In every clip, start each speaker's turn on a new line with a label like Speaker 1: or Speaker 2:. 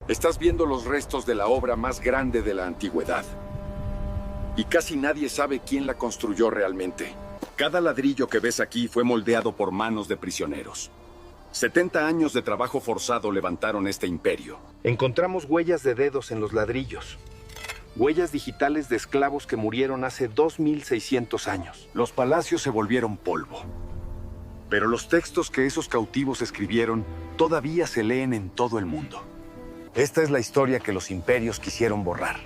Speaker 1: Estás viendo los restos de la obra más grande de la antigüedad. Y casi nadie sabe quién la construyó realmente. Cada ladrillo que ves aquí fue moldeado por manos de prisioneros. 70 años de trabajo forzado levantaron este imperio.
Speaker 2: Encontramos huellas de dedos en los ladrillos. Huellas digitales de esclavos que murieron hace 2600 años.
Speaker 1: Los palacios se volvieron polvo. Pero los textos que esos cautivos escribieron todavía se leen en todo el mundo. Esta es la historia que los imperios quisieron borrar.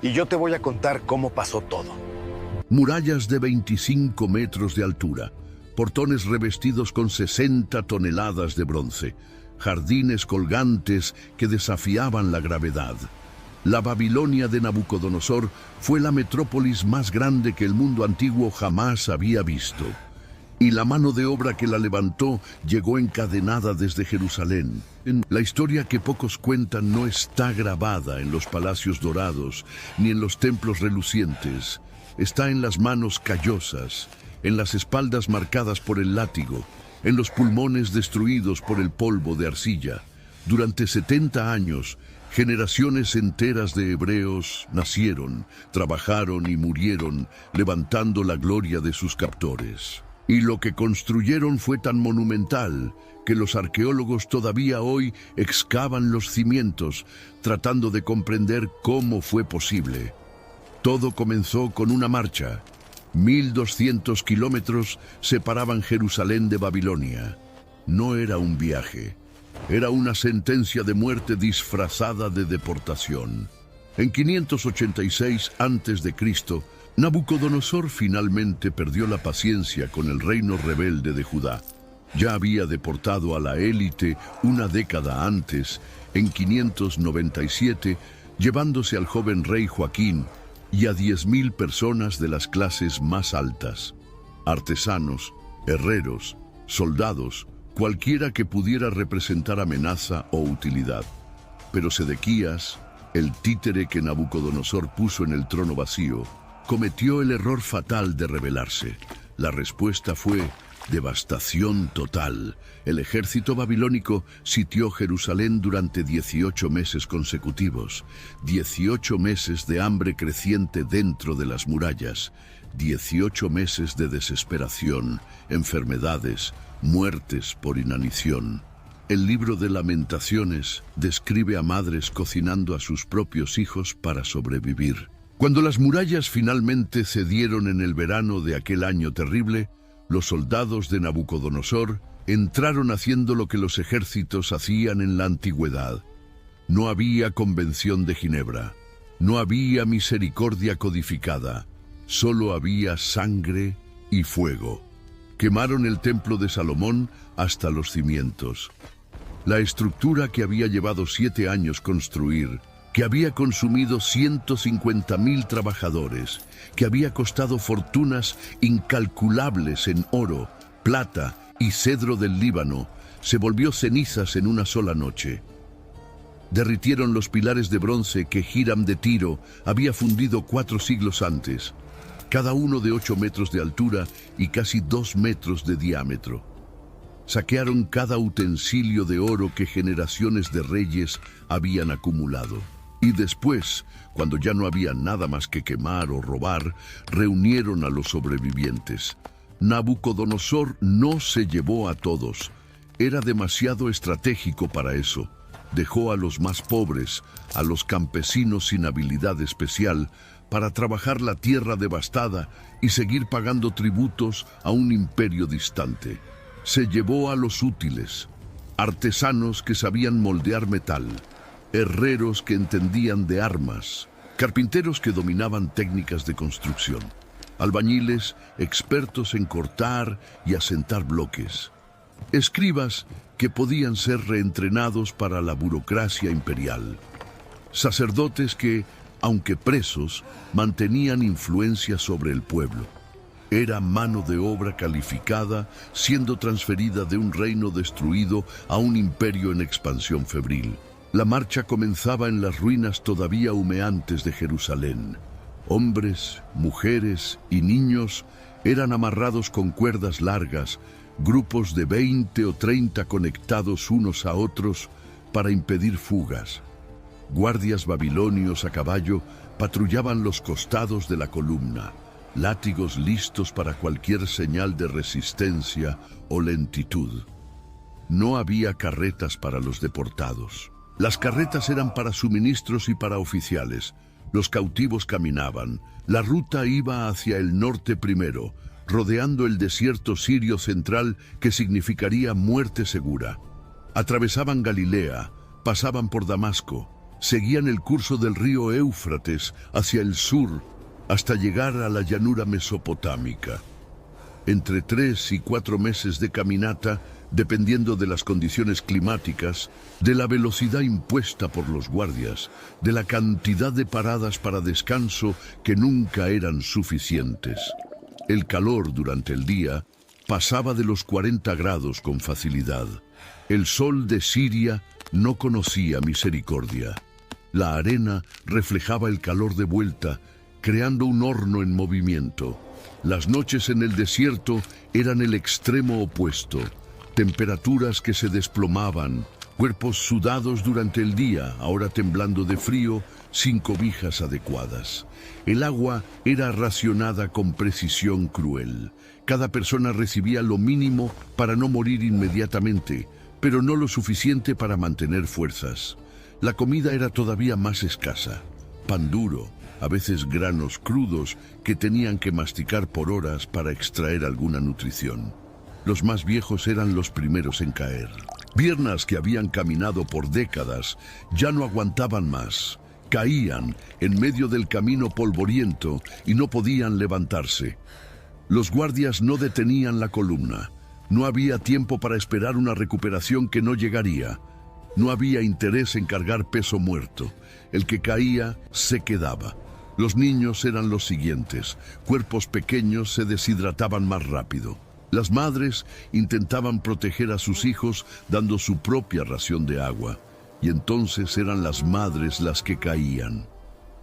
Speaker 1: Y yo te voy a contar cómo pasó todo.
Speaker 3: Murallas de 25 metros de altura, portones revestidos con 60 toneladas de bronce, jardines colgantes que desafiaban la gravedad. La Babilonia de Nabucodonosor fue la metrópolis más grande que el mundo antiguo jamás había visto. Y la mano de obra que la levantó llegó encadenada desde Jerusalén. La historia que pocos cuentan no está grabada en los palacios dorados ni en los templos relucientes. Está en las manos callosas, en las espaldas marcadas por el látigo, en los pulmones destruidos por el polvo de arcilla. Durante 70 años, generaciones enteras de hebreos nacieron, trabajaron y murieron, levantando la gloria de sus captores. Y lo que construyeron fue tan monumental que los arqueólogos todavía hoy excavan los cimientos, tratando de comprender cómo fue posible. Todo comenzó con una marcha. 1200 kilómetros separaban Jerusalén de Babilonia. No era un viaje, era una sentencia de muerte disfrazada de deportación. En 586 a.C., Nabucodonosor finalmente perdió la paciencia con el reino rebelde de Judá. Ya había deportado a la élite una década antes, en 597, llevándose al joven rey Joaquín y a 10.000 personas de las clases más altas. Artesanos, herreros, soldados, cualquiera que pudiera representar amenaza o utilidad. Pero Sedequías, el títere que Nabucodonosor puso en el trono vacío, cometió el error fatal de rebelarse. La respuesta fue devastación total. El ejército babilónico sitió Jerusalén durante 18 meses consecutivos. 18 meses de hambre creciente dentro de las murallas. 18 meses de desesperación, enfermedades, muertes por inanición. El libro de Lamentaciones describe a madres cocinando a sus propios hijos para sobrevivir. Cuando las murallas finalmente cedieron en el verano de aquel año terrible, los soldados de Nabucodonosor entraron haciendo lo que los ejércitos hacían en la antigüedad. No había Convención de Ginebra, no había misericordia codificada, solo había sangre y fuego. Quemaron el templo de Salomón hasta los cimientos. La estructura que había llevado 7 años construir, que había consumido 150.000 trabajadores, que había costado fortunas incalculables en oro, plata y cedro del Líbano, se volvió cenizas en una sola noche. Derritieron los pilares de bronce que Hiram de Tiro había fundido 4 siglos antes, cada uno de 8 metros de altura y casi 2 metros de diámetro. Saquearon cada utensilio de oro que generaciones de reyes habían acumulado. Y después, cuando ya no había nada más que quemar o robar, reunieron a los sobrevivientes. Nabucodonosor no se llevó a todos. Era demasiado estratégico para eso. Dejó a los más pobres, a los campesinos sin habilidad especial, para trabajar la tierra devastada y seguir pagando tributos a un imperio distante. Se llevó a los útiles, artesanos que sabían moldear metal, herreros que entendían de armas, carpinteros que dominaban técnicas de construcción, albañiles expertos en cortar y asentar bloques, escribas que podían ser reentrenados para la burocracia imperial, sacerdotes que, aunque presos, mantenían influencia sobre el pueblo. Era mano de obra calificada, siendo transferida de un reino destruido a un imperio en expansión febril. La marcha comenzaba en las ruinas todavía humeantes de Jerusalén. Hombres, mujeres y niños eran amarrados con cuerdas largas, grupos de 20 o 30 conectados unos a otros, para impedir fugas. Guardias babilonios a caballo patrullaban los costados de la columna, látigos listos para cualquier señal de resistencia o lentitud. No había carretas para los deportados. Las carretas eran para suministros y para oficiales. Los cautivos caminaban. La ruta iba hacia el norte primero, rodeando el desierto sirio central, que significaría muerte segura. Atravesaban Galilea, pasaban por Damasco, seguían el curso del río Éufrates hacia el sur hasta llegar a la llanura mesopotámica. Entre 3 y 4 meses de caminata, dependiendo de las condiciones climáticas, de la velocidad impuesta por los guardias, de la cantidad de paradas para descanso que nunca eran suficientes. El calor durante el día pasaba de los 40 grados con facilidad. El sol de Siria no conocía misericordia. La arena reflejaba el calor de vuelta, creando un horno en movimiento. Las noches en el desierto eran el extremo opuesto. Temperaturas que se desplomaban, cuerpos sudados durante el día, ahora temblando de frío, sin cobijas adecuadas. El agua era racionada con precisión cruel. Cada persona recibía lo mínimo para no morir inmediatamente, pero no lo suficiente para mantener fuerzas. La comida era todavía más escasa. Pan duro, a veces granos crudos que tenían que masticar por horas para extraer alguna nutrición. Los más viejos eran los primeros en caer. Piernas que habían caminado por décadas ya no aguantaban más. Caían en medio del camino polvoriento y no podían levantarse. Los guardias no detenían la columna. No había tiempo para esperar una recuperación que no llegaría. No había interés en cargar peso muerto. El que caía se quedaba. Los niños eran los siguientes. Cuerpos pequeños se deshidrataban más rápido. Las madres intentaban proteger a sus hijos dando su propia ración de agua. Y entonces eran las madres las que caían.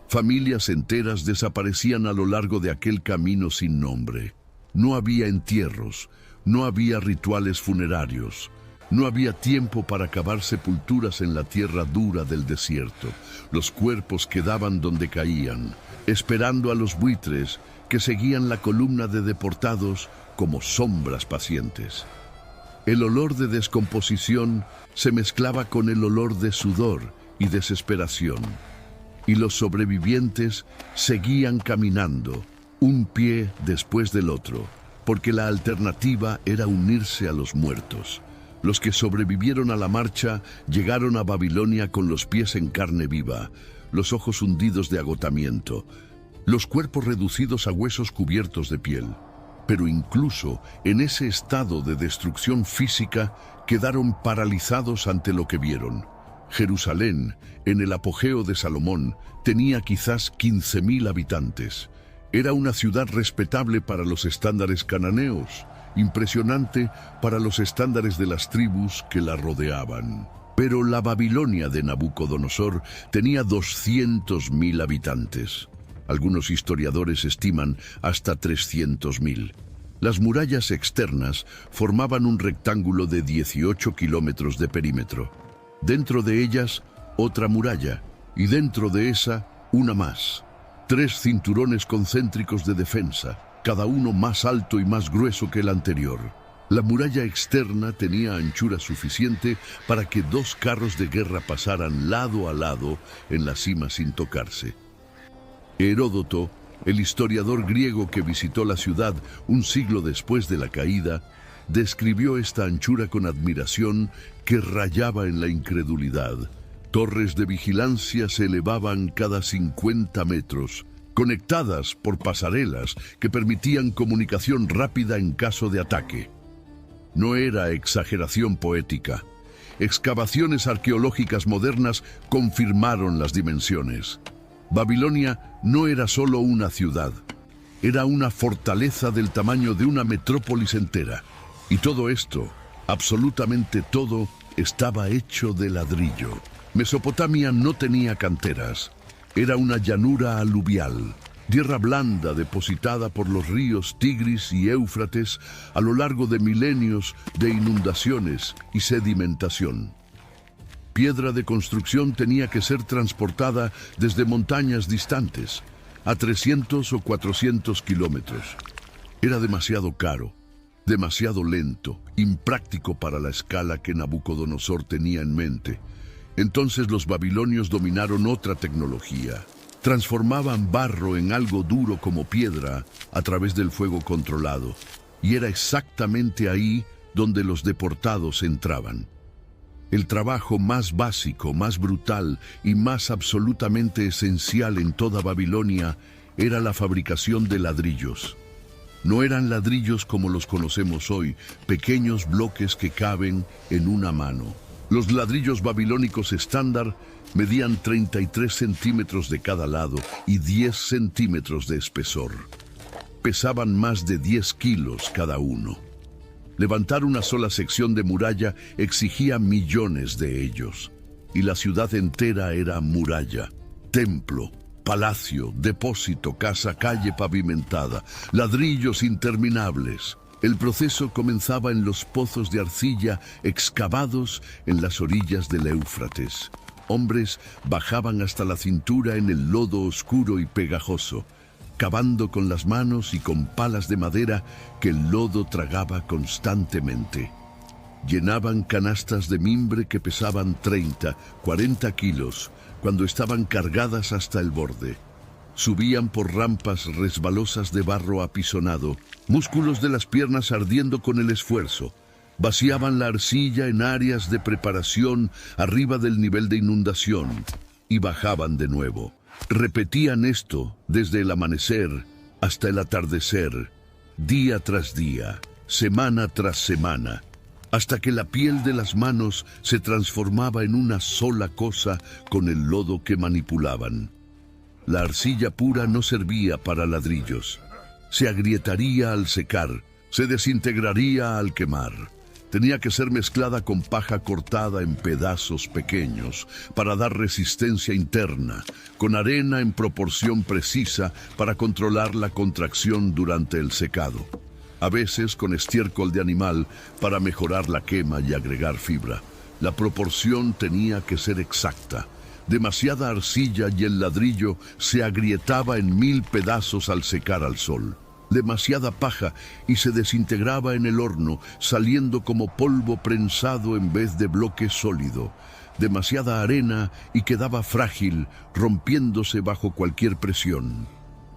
Speaker 3: Familias enteras desaparecían a lo largo de aquel camino sin nombre. No había entierros, no había rituales funerarios, no había tiempo para cavar sepulturas en la tierra dura del desierto. Los cuerpos quedaban donde caían, esperando a los buitres que seguían la columna de deportados como sombras pacientes. El olor de descomposición se mezclaba con el olor de sudor y desesperación, y los sobrevivientes seguían caminando, un pie después del otro, porque la alternativa era unirse a los muertos. Los que sobrevivieron a la marcha llegaron a Babilonia con los pies en carne viva, los ojos hundidos de agotamiento, los cuerpos reducidos a huesos cubiertos de piel. Pero incluso en ese estado de destrucción física quedaron paralizados ante lo que vieron. Jerusalén, en el apogeo de Salomón, tenía quizás 15.000 habitantes. Era una ciudad respetable para los estándares cananeos, impresionante para los estándares de las tribus que la rodeaban. Pero la Babilonia de Nabucodonosor tenía 200.000 habitantes. Algunos historiadores estiman hasta 300.000. Las murallas externas formaban un rectángulo de 18 kilómetros de perímetro. Dentro de ellas, otra muralla, y dentro de esa, una más. 3 cinturones concéntricos de defensa, cada uno más alto y más grueso que el anterior. La muralla externa tenía anchura suficiente para que 2 carros de guerra pasaran lado a lado en la cima sin tocarse. Heródoto, el historiador griego que visitó la ciudad un siglo después de la caída, describió esta anchura con admiración que rayaba en la incredulidad. Torres de vigilancia se elevaban cada 50 metros, conectadas por pasarelas que permitían comunicación rápida en caso de ataque. No era exageración poética. Excavaciones arqueológicas modernas confirmaron las dimensiones. Babilonia no era solo una ciudad, era una fortaleza del tamaño de una metrópolis entera. Y todo esto, absolutamente todo, estaba hecho de ladrillo. Mesopotamia no tenía canteras, era una llanura aluvial, tierra blanda depositada por los ríos Tigris y Éufrates a lo largo de milenios de inundaciones y sedimentación. piedra de construcción tenía que ser transportada desde montañas distantes, a 300 o 400 kilómetros. Era demasiado caro, demasiado lento, impráctico para la escala que Nabucodonosor tenía en mente. Entonces los babilonios dominaron otra tecnología. Transformaban barro en algo duro como piedra a través del fuego controlado. Y era exactamente ahí donde los deportados entraban. El trabajo más básico, más brutal y más absolutamente esencial en toda Babilonia era la fabricación de ladrillos. No eran ladrillos como los conocemos hoy, pequeños bloques que caben en una mano. Los ladrillos babilónicos estándar medían 33 centímetros de cada lado y 10 centímetros de espesor. Pesaban más de 10 kilos cada uno. Levantar una sola sección de muralla exigía millones de ellos. Y la ciudad entera era muralla, templo, palacio, depósito, casa, calle pavimentada, ladrillos interminables. El proceso comenzaba en los pozos de arcilla excavados en las orillas del Éufrates. Hombres bajaban hasta la cintura en el lodo oscuro y pegajoso, cavando con las manos y con palas de madera que el lodo tragaba constantemente. Llenaban canastas de mimbre que pesaban 30, 40 kilos cuando estaban cargadas hasta el borde. Subían por rampas resbalosas de barro apisonado, músculos de las piernas ardiendo con el esfuerzo. Vaciaban la arcilla en áreas de preparación arriba del nivel de inundación y bajaban de nuevo. Repetían esto desde el amanecer hasta el atardecer, día tras día, semana tras semana, hasta que la piel de las manos se transformaba en una sola cosa con el lodo que manipulaban. La arcilla pura no servía para ladrillos. Se agrietaría al secar, se desintegraría al quemar. Tenía que ser mezclada con paja cortada en pedazos pequeños para dar resistencia interna, con arena en proporción precisa para controlar la contracción durante el secado. A veces con estiércol de animal para mejorar la quema y agregar fibra. La proporción tenía que ser exacta. Demasiada arcilla y el ladrillo se agrietaba en 1000 pedazos al secar al sol. Demasiada paja y se desintegraba en el horno, saliendo como polvo prensado en vez de bloque sólido. Demasiada arena y quedaba frágil, rompiéndose bajo cualquier presión.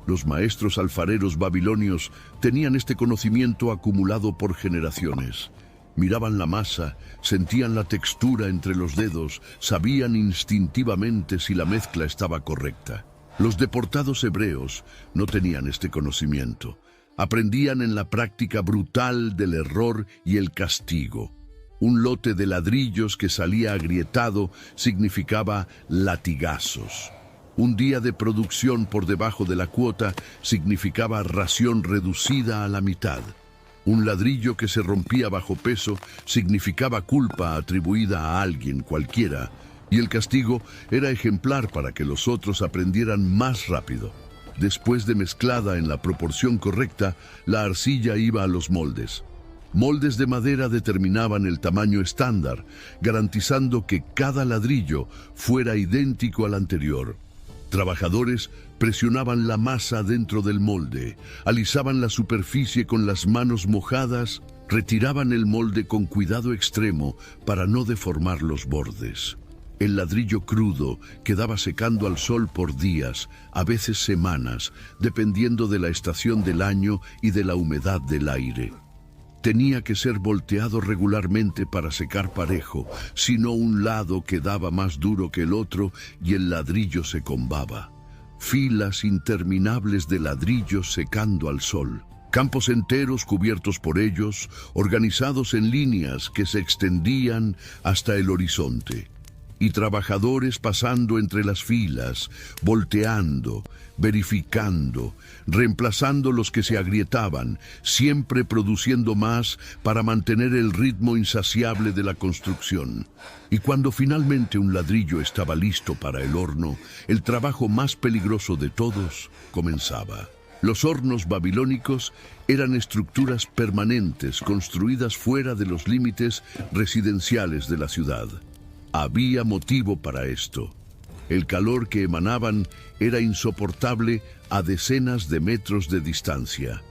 Speaker 3: Los maestros alfareros babilonios tenían este conocimiento acumulado por generaciones. Miraban la masa, sentían la textura entre los dedos, sabían instintivamente si la mezcla estaba correcta. Los deportados hebreos no tenían este conocimiento. Aprendían en la práctica brutal del error y el castigo. Un lote de ladrillos que salía agrietado significaba latigazos. Un día de producción por debajo de la cuota significaba ración reducida a la mitad. Un ladrillo que se rompía bajo peso significaba culpa atribuida a alguien cualquiera, y el castigo era ejemplar para que los otros aprendieran más rápido. Después de mezclada en la proporción correcta, la arcilla iba a los moldes. Moldes de madera determinaban el tamaño estándar, garantizando que cada ladrillo fuera idéntico al anterior. Trabajadores presionaban la masa dentro del molde, alisaban la superficie con las manos mojadas, retiraban el molde con cuidado extremo para no deformar los bordes. El ladrillo crudo quedaba secando al sol por días, a veces semanas, dependiendo de la estación del año y de la humedad del aire. Tenía que ser volteado regularmente para secar parejo, si no un lado quedaba más duro que el otro y el ladrillo se combaba. Filas interminables de ladrillos secando al sol. Campos enteros cubiertos por ellos, organizados en líneas que se extendían hasta el horizonte. Y trabajadores pasando entre las filas, volteando, verificando, reemplazando los que se agrietaban, siempre produciendo más para mantener el ritmo insaciable de la construcción. Y cuando finalmente un ladrillo estaba listo para el horno, el trabajo más peligroso de todos comenzaba. Los hornos babilónicos eran estructuras permanentes construidas fuera de los límites residenciales de la ciudad. Había motivo para esto. El calor que emanaban era insoportable a decenas de metros de distancia.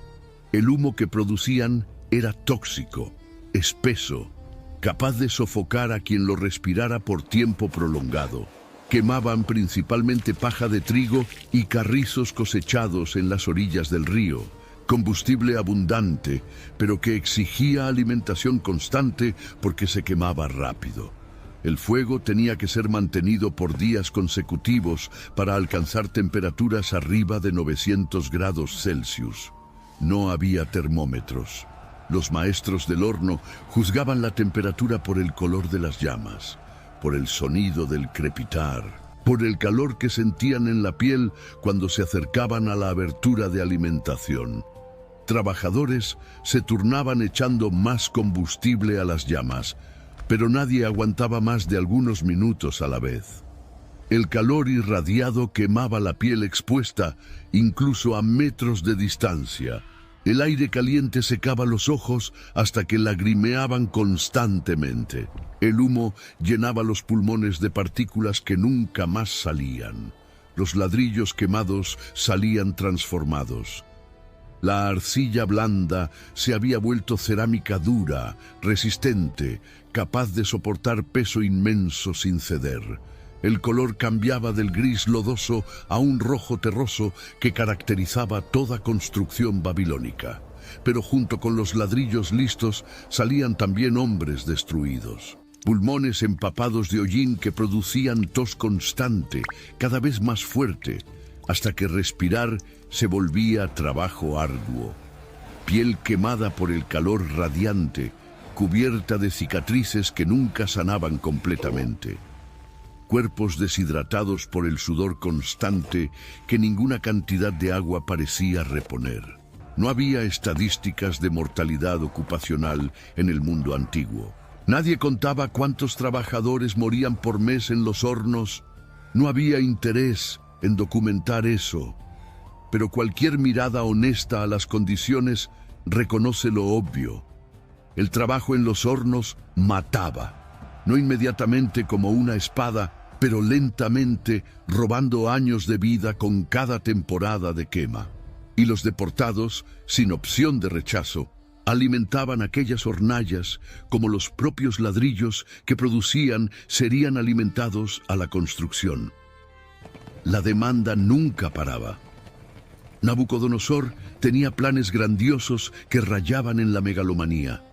Speaker 3: El humo que producían era tóxico, espeso, capaz de sofocar a quien lo respirara por tiempo prolongado. Quemaban principalmente paja de trigo y carrizos cosechados en las orillas del río, combustible abundante, pero que exigía alimentación constante porque se quemaba rápido. El fuego tenía que ser mantenido por días consecutivos para alcanzar temperaturas arriba de 900 grados Celsius. No había termómetros. Los maestros del horno juzgaban la temperatura por el color de las llamas, por el sonido del crepitar, por el calor que sentían en la piel cuando se acercaban a la abertura de alimentación. Trabajadores se turnaban echando más combustible a las llamas, pero nadie aguantaba más de algunos minutos a la vez. El calor irradiado quemaba la piel expuesta, incluso a metros de distancia. El aire caliente secaba los ojos hasta que lagrimeaban constantemente. El humo llenaba los pulmones de partículas que nunca más salían. Los ladrillos quemados salían transformados. La arcilla blanda se había vuelto cerámica dura, resistente, capaz de soportar peso inmenso sin ceder. El color cambiaba del gris lodoso a un rojo terroso que caracterizaba toda construcción babilónica. Pero junto con los ladrillos listos salían también hombres destruidos. Pulmones empapados de hollín que producían tos constante, cada vez más fuerte, hasta que respirar se volvía trabajo arduo. Piel quemada por el calor radiante, cubierta de cicatrices que nunca sanaban completamente. Cuerpos deshidratados por el sudor constante que ninguna cantidad de agua parecía reponer. No había estadísticas de mortalidad ocupacional en el mundo antiguo. Nadie contaba cuántos trabajadores morían por mes en los hornos. No había interés en documentar eso. Pero cualquier mirada honesta a las condiciones reconoce lo obvio. El trabajo en los hornos mataba, no inmediatamente como una espada, pero lentamente, robando años de vida con cada temporada de quema. Y los deportados, sin opción de rechazo, alimentaban aquellas hornallas como los propios ladrillos que producían serían alimentados a la construcción. La demanda nunca paraba. Nabucodonosor tenía planes grandiosos que rayaban en la megalomanía.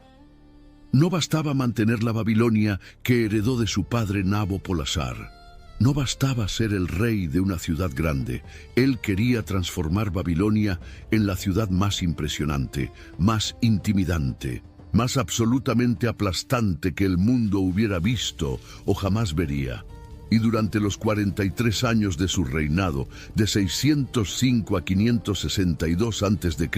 Speaker 3: No bastaba mantener la Babilonia que heredó de su padre Nabopolassar. No bastaba ser el rey de una ciudad grande. Él quería transformar Babilonia en la ciudad más impresionante, más intimidante, más absolutamente aplastante que el mundo hubiera visto o jamás vería. Y durante los 43 años de su reinado, de 605 a 562 a.C.,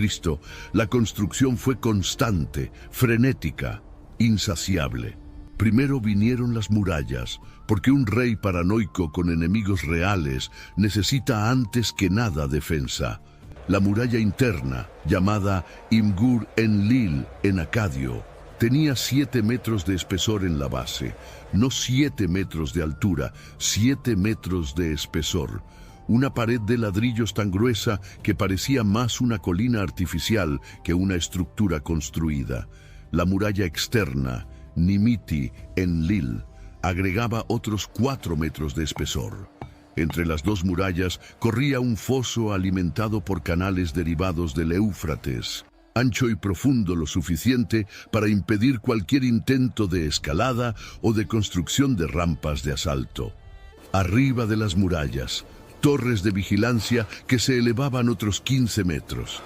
Speaker 3: la construcción fue constante, frenética, insaciable. Primero vinieron las murallas, porque un rey paranoico con enemigos reales necesita antes que nada defensa. La muralla interna, llamada Imgur Enlil en acadio, tenía 7 metros de espesor en la base, no 7 metros de altura, 7 metros de espesor. Una pared de ladrillos tan gruesa que parecía más una colina artificial que una estructura construida. La muralla externa, Nimiti Enlil, agregaba otros 4 metros de espesor. Entre las dos murallas corría un foso alimentado por canales derivados del Éufrates, ancho y profundo lo suficiente para impedir cualquier intento de escalada o de construcción de rampas de asalto. Arriba de las murallas, torres de vigilancia que se elevaban otros 15 metros.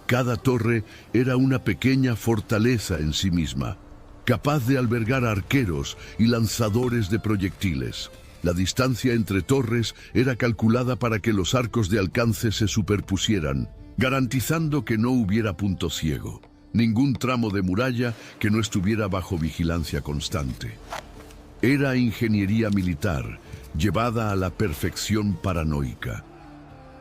Speaker 3: Cada torre era una pequeña fortaleza en sí misma, capaz de albergar arqueros y lanzadores de proyectiles. La distancia entre torres era calculada para que los arcos de alcance se superpusieran, garantizando que no hubiera punto ciego, ningún tramo de muralla que no estuviera bajo vigilancia constante. Era ingeniería militar, llevada a la perfección paranoica.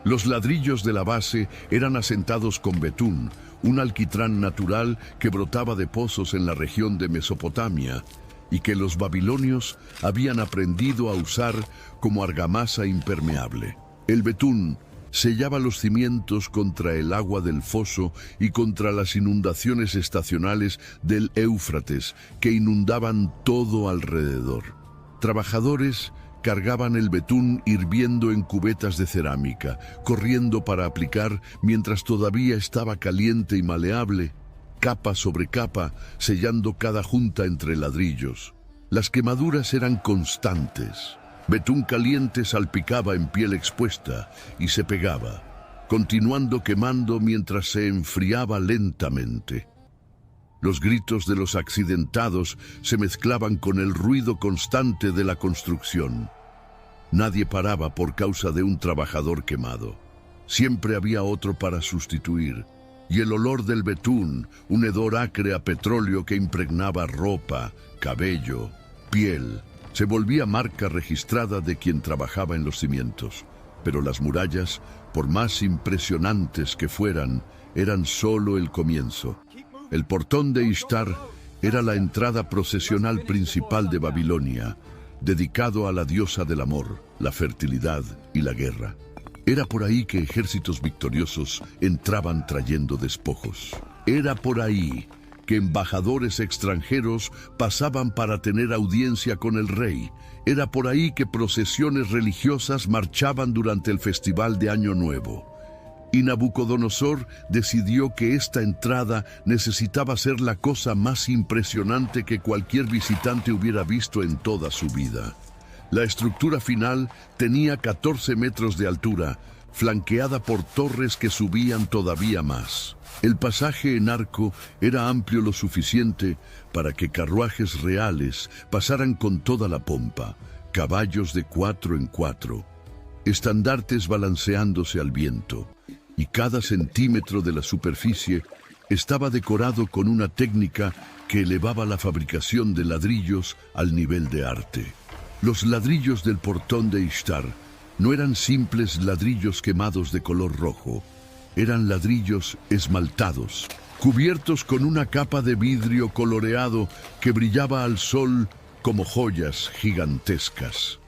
Speaker 3: Los ladrillos de la base eran asentados con betún, un alquitrán natural que brotaba de pozos en la región de Mesopotamia. y que los babilonios habían aprendido a usar como argamasa impermeable. El betún sellaba los cimientos contra el agua del foso y contra las inundaciones estacionales del Éufrates, que inundaban todo alrededor. Trabajadores cargaban el betún hirviendo en cubetas de cerámica, corriendo para aplicar mientras todavía estaba caliente y maleable, capa sobre capa, sellando cada junta entre ladrillos. Las quemaduras eran constantes. Betún caliente salpicaba en piel expuesta y se pegaba, continuando quemando mientras se enfriaba lentamente. Los gritos de los accidentados se mezclaban con el ruido constante de la construcción. Nadie paraba por causa de un trabajador quemado. Siempre había otro para sustituir. Y el olor del betún, un hedor acre a petróleo que impregnaba ropa, cabello, piel, se volvía marca registrada de quien trabajaba en los cimientos. Pero las murallas, por más impresionantes que fueran, eran solo el comienzo. El portón de Ishtar era la entrada procesional principal de Babilonia, dedicado a la diosa del amor, la fertilidad y la guerra. Era por ahí que ejércitos victoriosos entraban trayendo despojos. Era por ahí que embajadores extranjeros pasaban para tener audiencia con el rey. Era por ahí que procesiones religiosas marchaban durante el festival de Año Nuevo. Y Nabucodonosor decidió que esta entrada necesitaba ser la cosa más impresionante que cualquier visitante hubiera visto en toda su vida. La estructura final tenía 14 metros de altura, flanqueada por torres que subían todavía más. El pasaje en arco era amplio lo suficiente para que carruajes reales pasaran con toda la pompa, caballos de 4 en 4, estandartes balanceándose al viento, y cada centímetro de la superficie estaba decorado con una técnica que elevaba la fabricación de ladrillos al nivel de arte. Los ladrillos del portón de Ishtar no eran simples ladrillos quemados de color rojo, eran ladrillos esmaltados, cubiertos con una capa de vidrio coloreado que brillaba al sol como joyas gigantescas.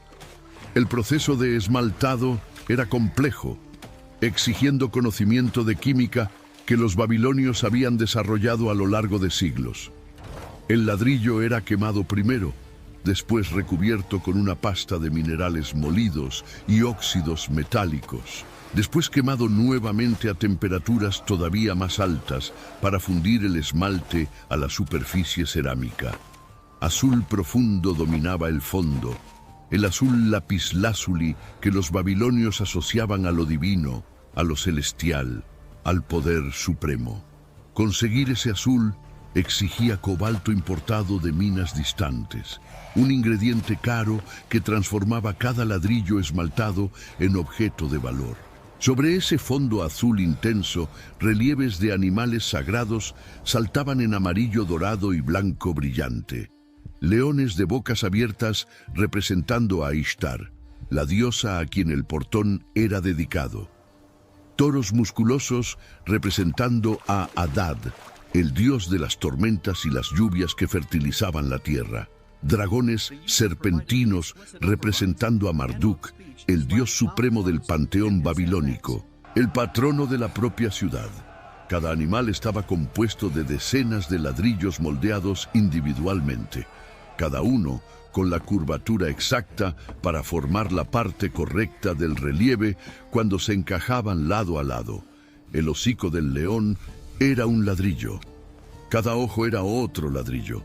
Speaker 3: El proceso de esmaltado era complejo, exigiendo conocimiento de química que los babilonios habían desarrollado a lo largo de siglos. El ladrillo era quemado primero, después recubierto con una pasta de minerales molidos y óxidos metálicos, después quemado nuevamente a temperaturas todavía más altas para fundir el esmalte a la superficie cerámica. Azul profundo dominaba el fondo, el azul lapislázuli que los babilonios asociaban a lo divino, a lo celestial, al poder supremo. Conseguir ese azul exigía cobalto importado de minas distantes, un ingrediente caro que transformaba cada ladrillo esmaltado en objeto de valor. Sobre ese fondo azul intenso, relieves de animales sagrados saltaban en amarillo dorado y blanco brillante. Leones de bocas abiertas representando a Ishtar, la diosa a quien el portón era dedicado. Toros musculosos representando a Adad, el dios de las tormentas y las lluvias que fertilizaban la tierra. Dragones serpentinos representando a Marduk, el dios supremo del panteón babilónico, el patrono de la propia ciudad. Cada animal estaba compuesto de decenas de ladrillos moldeados individualmente, cada uno con la curvatura exacta para formar la parte correcta del relieve cuando se encajaban lado a lado. El hocico del león era un ladrillo. Cada ojo era otro ladrillo.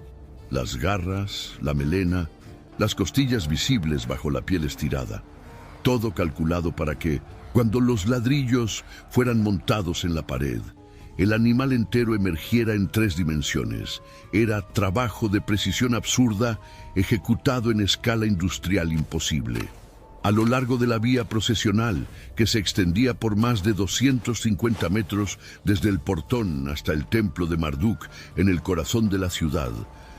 Speaker 3: Las garras, la melena, las costillas visibles bajo la piel estirada. Todo calculado para que, cuando los ladrillos fueran montados en la pared, el animal entero emergiera en 3 dimensiones. Era trabajo de precisión absurda, ejecutado en escala industrial imposible. A lo largo de la vía procesional, que se extendía por más de 250 metros desde el portón hasta el templo de Marduk, en el corazón de la ciudad,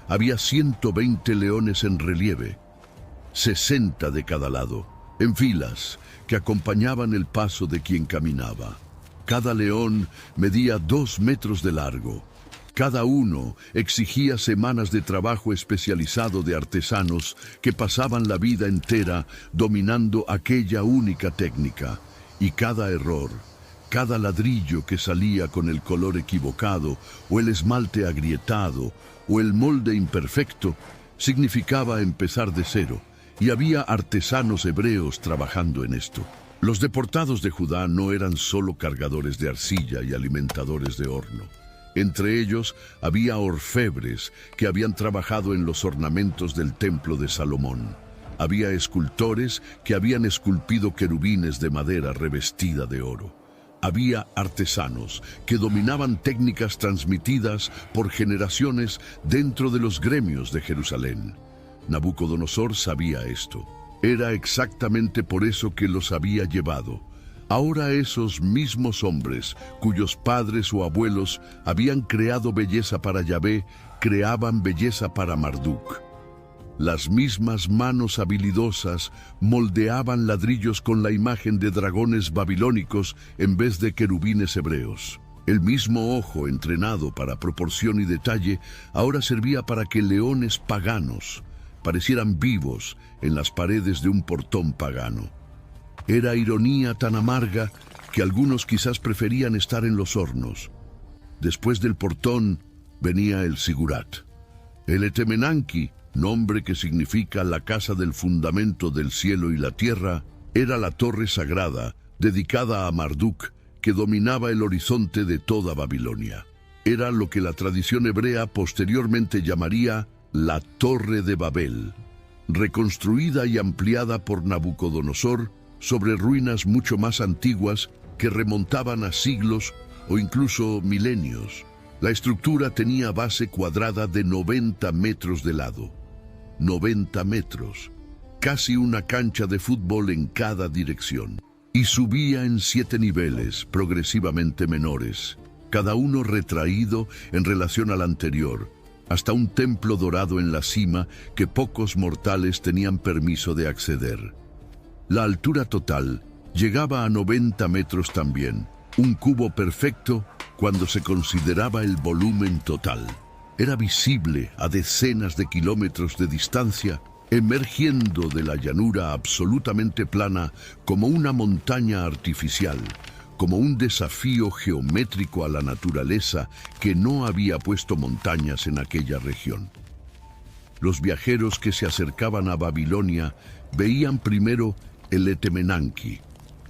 Speaker 3: había 120 leones en relieve, 60 de cada lado, en filas, que acompañaban el paso de quien caminaba. Cada león medía 2 metros de largo, Cada uno exigía semanas de trabajo especializado de artesanos que pasaban la vida entera dominando aquella única técnica. Y cada error, cada ladrillo que salía con el color equivocado, o el esmalte agrietado, o el molde imperfecto, significaba empezar de cero, y había artesanos hebreos trabajando en esto. Los deportados de Judá no eran solo cargadores de arcilla y alimentadores de horno. Entre ellos había orfebres que habían trabajado en los ornamentos del templo de Salomón. Había escultores que habían esculpido querubines de madera revestida de oro. Había artesanos que dominaban técnicas transmitidas por generaciones dentro de los gremios de Jerusalén. Nabucodonosor sabía esto. Era exactamente por eso que los había llevado. Ahora esos mismos hombres, cuyos padres o abuelos habían creado belleza para Yahvé, creaban belleza para Marduk. Las mismas manos habilidosas moldeaban ladrillos con la imagen de dragones babilónicos en vez de querubines hebreos. El mismo ojo entrenado para proporción y detalle ahora servía para que leones paganos parecieran vivos en las paredes de un portón pagano. Era ironía tan amarga que algunos quizás preferían estar en los hornos. Después del portón venía el sigurat. El Etemenanki, nombre que significa la casa del fundamento del cielo y la tierra, era la torre sagrada dedicada a Marduk que dominaba el horizonte de toda Babilonia. Era lo que la tradición hebrea posteriormente llamaría la Torre de Babel, reconstruida y ampliada por Nabucodonosor sobre ruinas mucho más antiguas que remontaban a siglos o incluso milenios. La estructura tenía base cuadrada de 90 metros de lado. 90 metros, casi una cancha de fútbol en cada dirección. Y subía en 7 niveles, progresivamente menores, cada uno retraído en relación al anterior, hasta un templo dorado en la cima que pocos mortales tenían permiso de acceder. La altura total llegaba a 90 metros también, un cubo perfecto cuando se consideraba el volumen total. Era visible a decenas de kilómetros de distancia, emergiendo de la llanura absolutamente plana como una montaña artificial, como un desafío geométrico a la naturaleza que no había puesto montañas en aquella región. Los viajeros que se acercaban a Babilonia veían primero el Etemenanki,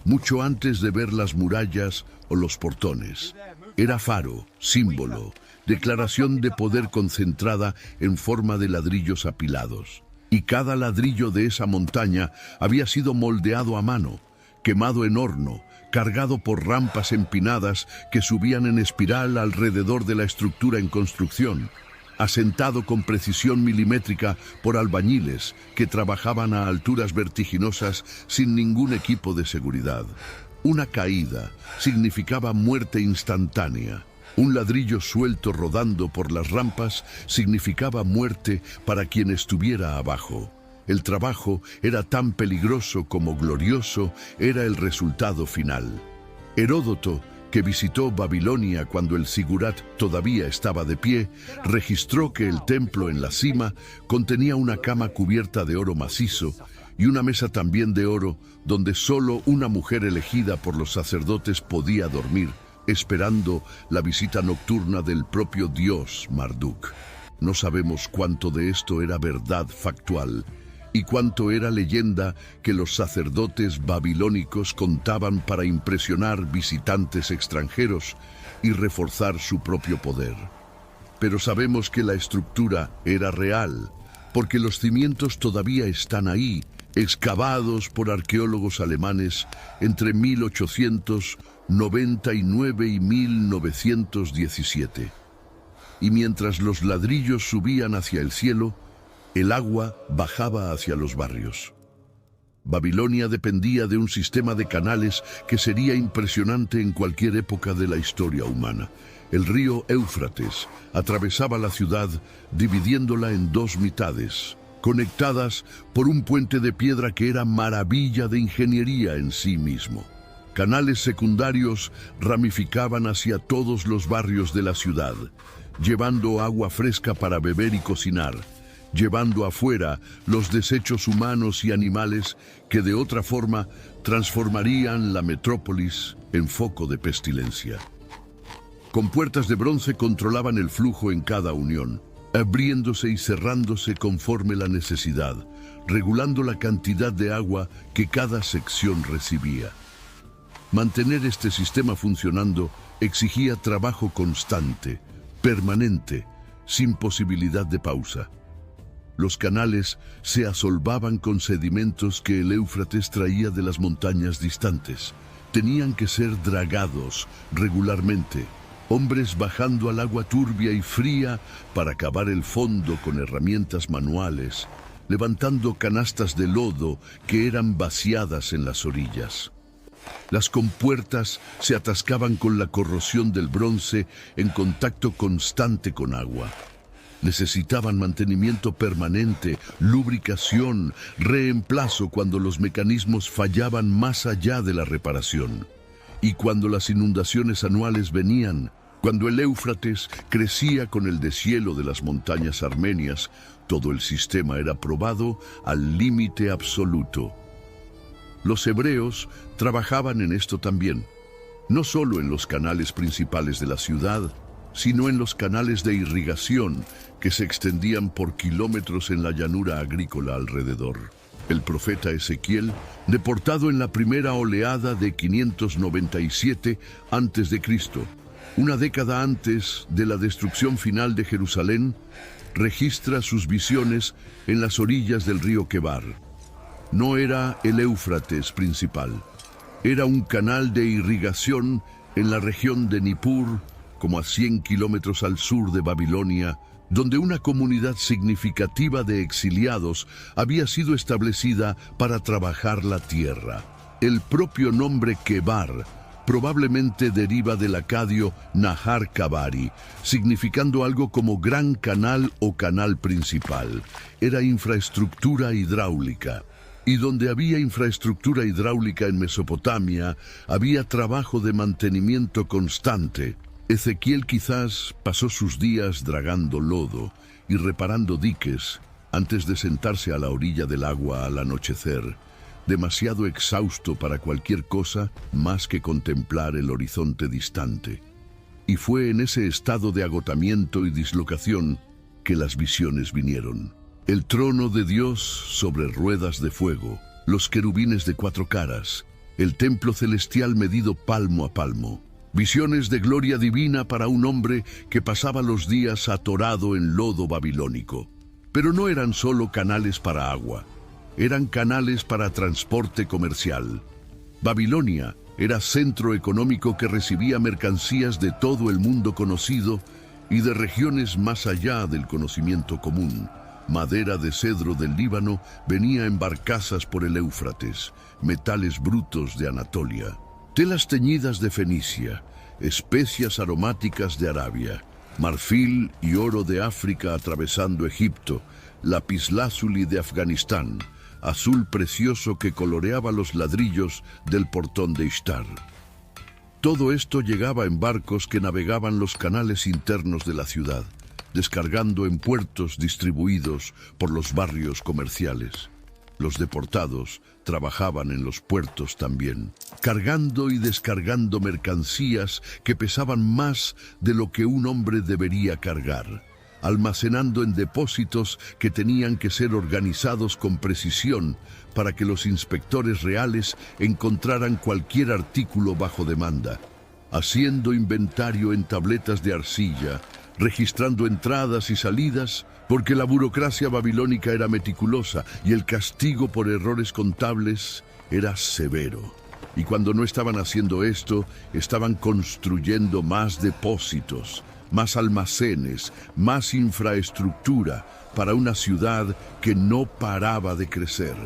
Speaker 3: mucho antes de ver las murallas o los portones. Era faro, símbolo, declaración de poder concentrada en forma de ladrillos apilados. Y cada ladrillo de esa montaña había sido moldeado a mano, quemado en horno, cargado por rampas empinadas que subían en espiral alrededor de la estructura en construcción, asentado con precisión milimétrica por albañiles que trabajaban a alturas vertiginosas sin ningún equipo de seguridad. Una caída significaba muerte instantánea. Un ladrillo suelto rodando por las rampas significaba muerte para quien estuviera abajo. El trabajo era tan peligroso como glorioso era el resultado final. Heródoto, que visitó Babilonia cuando el sigurat todavía estaba de pie, registró que el templo en la cima contenía una cama cubierta de oro macizo y una mesa también de oro donde solo una mujer elegida por los sacerdotes podía dormir, esperando la visita nocturna del propio dios Marduk. No sabemos cuánto de esto era verdad factual y cuánto era leyenda que los sacerdotes babilónicos contaban para impresionar visitantes extranjeros y reforzar su propio poder. Pero sabemos que la estructura era real, porque los cimientos todavía están ahí, excavados por arqueólogos alemanes entre 1899 y 1917. Y mientras los ladrillos subían hacia el cielo, el agua bajaba hacia los barrios. Babilonia dependía de un sistema de canales que sería impresionante en cualquier época de la historia humana. El río Éufrates atravesaba la ciudad dividiéndola en 2 mitades, conectadas por un puente de piedra que era maravilla de ingeniería en sí mismo. Canales secundarios ramificaban hacia todos los barrios de la ciudad, llevando agua fresca para beber y cocinar, llevando afuera los desechos humanos y animales que de otra forma transformarían la metrópolis en foco de pestilencia. Con puertas de bronce controlaban el flujo en cada unión, abriéndose y cerrándose conforme la necesidad, regulando la cantidad de agua que cada sección recibía. Mantener este sistema funcionando exigía trabajo constante, permanente, sin posibilidad de pausa. Los canales se asolvaban con sedimentos que el Éufrates traía de las montañas distantes. Tenían que ser dragados regularmente, hombres bajando al agua turbia y fría para cavar el fondo con herramientas manuales, levantando canastas de lodo que eran vaciadas en las orillas. Las compuertas se atascaban con la corrosión del bronce en contacto constante con agua. Necesitaban mantenimiento permanente, lubricación, reemplazo cuando los mecanismos fallaban más allá de la reparación. Y cuando las inundaciones anuales venían, cuando el Éufrates crecía con el deshielo de las montañas armenias, todo el sistema era probado al límite absoluto. Los hebreos trabajaban en esto también, no solo en los canales principales de la ciudad, sino en los canales de irrigación que se extendían por kilómetros en la llanura agrícola alrededor. El profeta Ezequiel, deportado en la primera oleada de 597 a.C., una década antes de la destrucción final de Jerusalén, registra sus visiones en las orillas del río Quebar. No era el Éufrates principal, era un canal de irrigación en la región de Nippur, como a 100 kilómetros al sur de Babilonia, donde una comunidad significativa de exiliados había sido establecida para trabajar la tierra. El propio nombre Quebar probablemente deriva del acadio Nahar Kabari, significando algo como gran canal o canal principal. Era infraestructura hidráulica. Y donde había infraestructura hidráulica en Mesopotamia, había trabajo de mantenimiento constante. Ezequiel quizás pasó sus días dragando lodo y reparando diques antes de sentarse a la orilla del agua al anochecer, demasiado exhausto para cualquier cosa más que contemplar el horizonte distante. Y fue en ese estado de agotamiento y dislocación que las visiones vinieron. El trono de Dios sobre ruedas de fuego, los querubines de 4 caras, el templo celestial medido palmo a palmo. Visiones de gloria divina para un hombre que pasaba los días atorado en lodo babilónico. Pero no eran solo canales para agua, eran canales para transporte comercial. Babilonia era centro económico que recibía mercancías de todo el mundo conocido y de regiones más allá del conocimiento común. Madera de cedro del Líbano venía en barcazas por el Éufrates, metales brutos de Anatolia, telas teñidas de Fenicia, especias aromáticas de Arabia, marfil y oro de África atravesando Egipto, lapislázuli de Afganistán, azul precioso que coloreaba los ladrillos del portón de Ishtar. Todo esto llegaba en barcos que navegaban los canales internos de la ciudad, descargando en puertos distribuidos por los barrios comerciales. Los deportados trabajaban en los puertos también, cargando y descargando mercancías que pesaban más de lo que un hombre debería cargar, almacenando en depósitos que tenían que ser organizados con precisión para que los inspectores reales encontraran cualquier artículo bajo demanda, haciendo inventario en tabletas de arcilla, registrando entradas y salidas, porque la burocracia babilónica era meticulosa y el castigo por errores contables era severo. Y cuando no estaban haciendo esto, estaban construyendo más depósitos, más almacenes, más infraestructura para una ciudad que no paraba de crecer,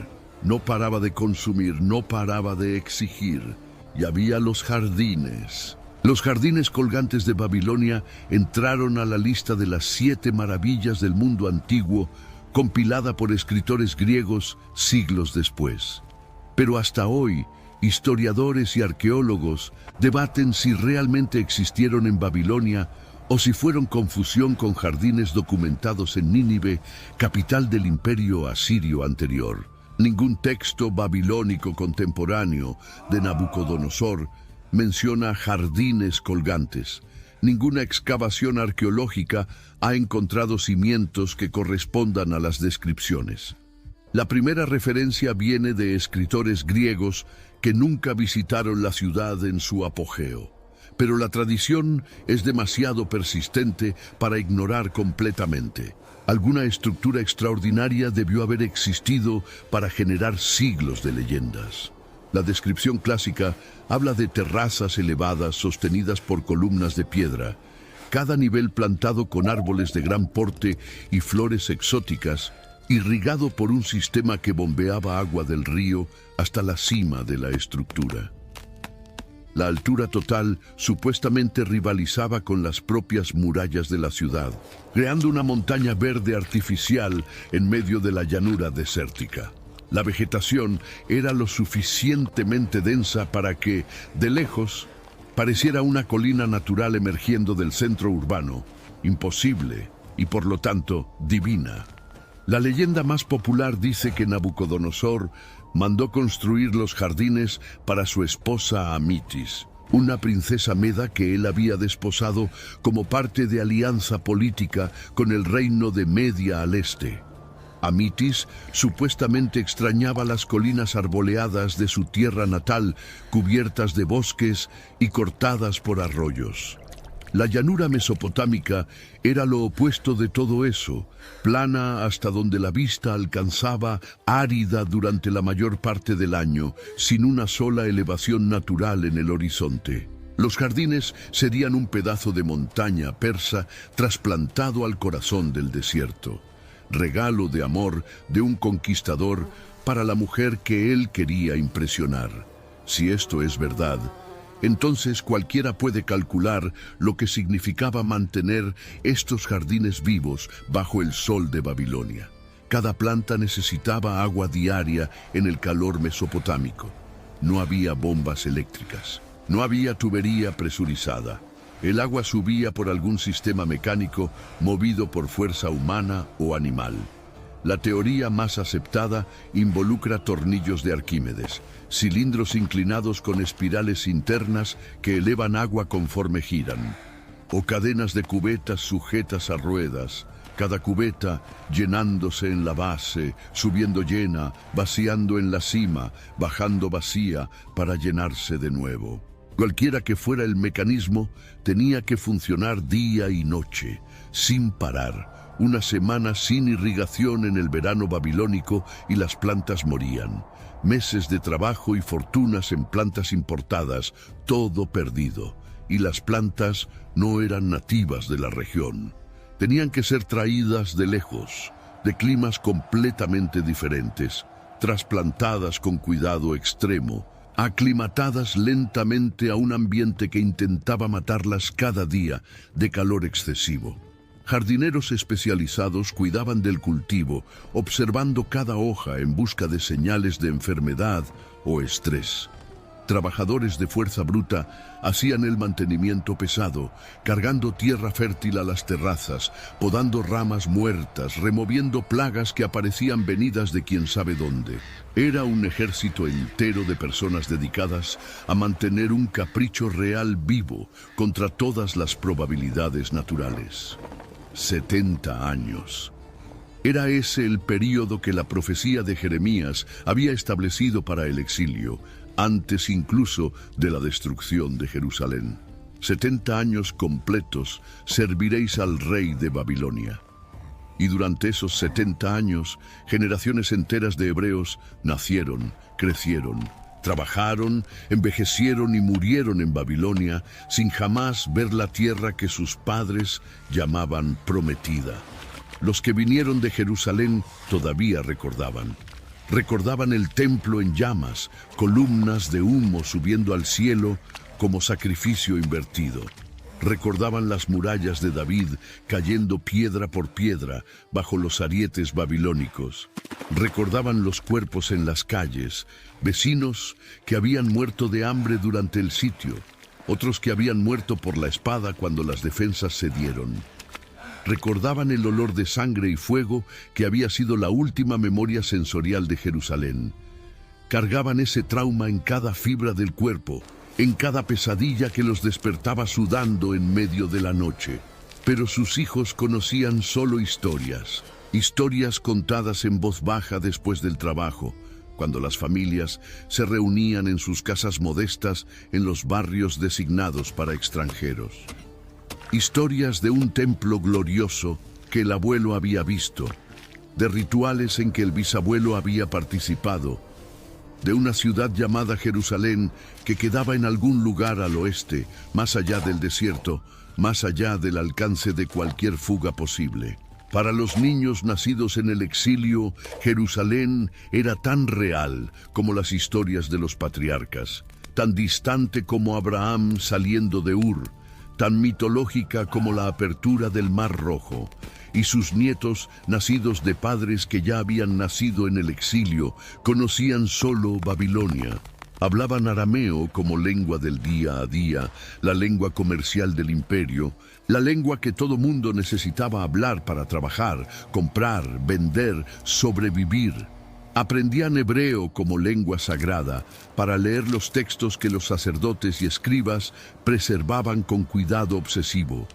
Speaker 3: no paraba de consumir, no paraba de exigir. Y había los jardines. Los jardines colgantes de Babilonia entraron a la lista de las 7 maravillas del mundo antiguo, compilada por escritores griegos siglos después. Pero hasta hoy, historiadores y arqueólogos debaten si realmente existieron en Babilonia o si fueron confusión con jardines documentados en Nínive, capital del imperio asirio anterior. Ningún texto babilónico contemporáneo de Nabucodonosor menciona jardines colgantes. Ninguna excavación arqueológica ha encontrado cimientos que correspondan a las descripciones. La primera referencia viene de escritores griegos que nunca visitaron la ciudad en su apogeo. Pero la tradición es demasiado persistente para ignorar completamente. Alguna estructura extraordinaria debió haber existido para generar siglos de leyendas. La descripción clásica habla de terrazas elevadas sostenidas por columnas de piedra, cada nivel plantado con árboles de gran porte y flores exóticas, irrigado por un sistema que bombeaba agua del río hasta la cima de la estructura. La altura total supuestamente rivalizaba con las propias murallas de la ciudad, creando una montaña verde artificial en medio de la llanura desértica. La vegetación era lo suficientemente densa para que, de lejos, pareciera una colina natural emergiendo del centro urbano, imposible y por lo tanto divina. La leyenda más popular dice que Nabucodonosor mandó construir los jardines para su esposa Amitis, una princesa meda que él había desposado como parte de alianza política con el reino de Media al este. Amitis supuestamente extrañaba las colinas arboleadas de su tierra natal, cubiertas de bosques y cortadas por arroyos. La llanura mesopotámica era lo opuesto de todo eso, plana hasta donde la vista alcanzaba, árida durante la mayor parte del año, sin una sola elevación natural en el horizonte. Los jardines serían un pedazo de montaña persa trasplantado al corazón del desierto, regalo de amor de un conquistador para la mujer que él quería impresionar. Si esto es verdad, entonces cualquiera puede calcular lo que significaba mantener estos jardines vivos bajo el sol de Babilonia. Cada planta necesitaba agua diaria en el calor mesopotámico. No había bombas eléctricas, no había tubería presurizada. El agua subía por algún sistema mecánico movido por fuerza humana o animal. La teoría más aceptada involucra tornillos de Arquímedes, cilindros inclinados con espirales internas que elevan agua conforme giran, o cadenas de cubetas sujetas a ruedas, cada cubeta llenándose en la base, subiendo llena, vaciando en la cima, bajando vacía para llenarse de nuevo. Cualquiera que fuera el mecanismo, tenía que funcionar día y noche, sin parar. Una semana sin irrigación en el verano babilónico y las plantas morían. Meses de trabajo y fortunas en plantas importadas, todo perdido. Y las plantas no eran nativas de la región. Tenían que ser traídas de lejos, de climas completamente diferentes, trasplantadas con cuidado extremo, aclimatadas lentamente a un ambiente que intentaba matarlas cada día de calor excesivo. Jardineros especializados cuidaban del cultivo, observando cada hoja en busca de señales de enfermedad o estrés. Trabajadores de fuerza bruta hacían el mantenimiento pesado, cargando tierra fértil a las terrazas, podando ramas muertas, removiendo plagas que aparecían venidas de quién sabe dónde. Era un ejército entero de personas dedicadas a mantener un capricho real vivo contra todas las probabilidades naturales. 70 años. Era ese el período que la profecía de Jeremías había establecido para el exilio, antes incluso de la destrucción de Jerusalén. 70 años completos serviréis al rey de Babilonia. Y durante esos 70 años, generaciones enteras de hebreos nacieron, crecieron, trabajaron, envejecieron y murieron en Babilonia sin jamás ver la tierra que sus padres llamaban prometida. Los que vinieron de Jerusalén todavía recordaban. Recordaban el templo en llamas, columnas de humo subiendo al cielo como sacrificio invertido. Recordaban las murallas de David cayendo piedra por piedra bajo los arietes babilónicos. Recordaban los cuerpos en las calles, vecinos que habían muerto de hambre durante el sitio, otros que habían muerto por la espada cuando las defensas cedieron. Recordaban el olor de sangre y fuego que había sido la última memoria sensorial de Jerusalén. Cargaban ese trauma en cada fibra del cuerpo, en cada pesadilla que los despertaba sudando en medio de la noche. Pero sus hijos conocían solo historias, historias contadas en voz baja después del trabajo, cuando las familias se reunían en sus casas modestas en los barrios designados para extranjeros. Historias de un templo glorioso que el abuelo había visto, de rituales en que el bisabuelo había participado, de una ciudad llamada Jerusalén que quedaba en algún lugar al oeste, más allá del desierto, más allá del alcance de cualquier fuga posible. Para los niños nacidos en el exilio, Jerusalén era tan real como las historias de los patriarcas, tan distante como Abraham saliendo de Ur, tan mitológica como la apertura del Mar Rojo, y sus nietos, nacidos de padres que ya habían nacido en el exilio, conocían solo Babilonia. Hablaban arameo como lengua del día a día, la lengua comercial del imperio, la lengua que todo mundo necesitaba hablar para trabajar, comprar, vender, sobrevivir. Aprendían hebreo como lengua sagrada para leer los textos que los sacerdotes y escribas preservaban con cuidado obsesivo.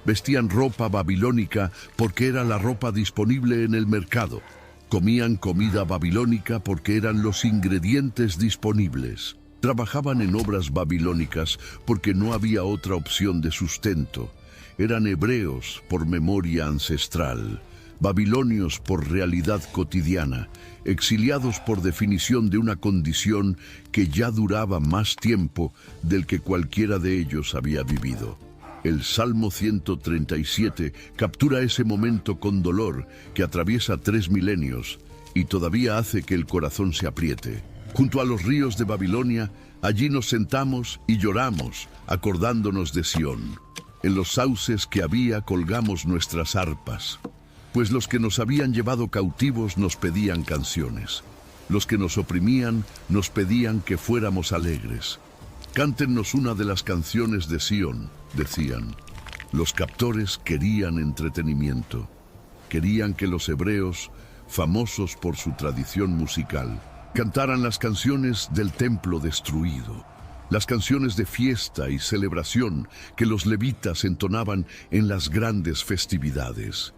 Speaker 3: Vestían ropa babilónica porque era la ropa disponible en el mercado. Comían comida babilónica porque eran los ingredientes disponibles. Trabajaban en obras babilónicas porque no había otra opción de sustento. Eran hebreos por memoria ancestral, babilonios por realidad cotidiana, exiliados por definición de una condición que ya duraba más tiempo del que cualquiera de ellos había vivido. El Salmo 137 captura ese momento con dolor que atraviesa 3 milenios y todavía hace que el corazón se apriete. Junto a los ríos de Babilonia, allí nos sentamos y lloramos, acordándonos de Sión. En los sauces que había colgamos nuestras arpas, pues los que nos habían llevado cautivos nos pedían canciones. Los que nos oprimían nos pedían que fuéramos alegres. Cántennos una de las canciones de Sión, decían. Los captores querían entretenimiento. Querían que los hebreos, famosos por su tradición musical, cantaran las canciones del templo destruido, las canciones de fiesta y celebración que los levitas entonaban en las grandes festividades.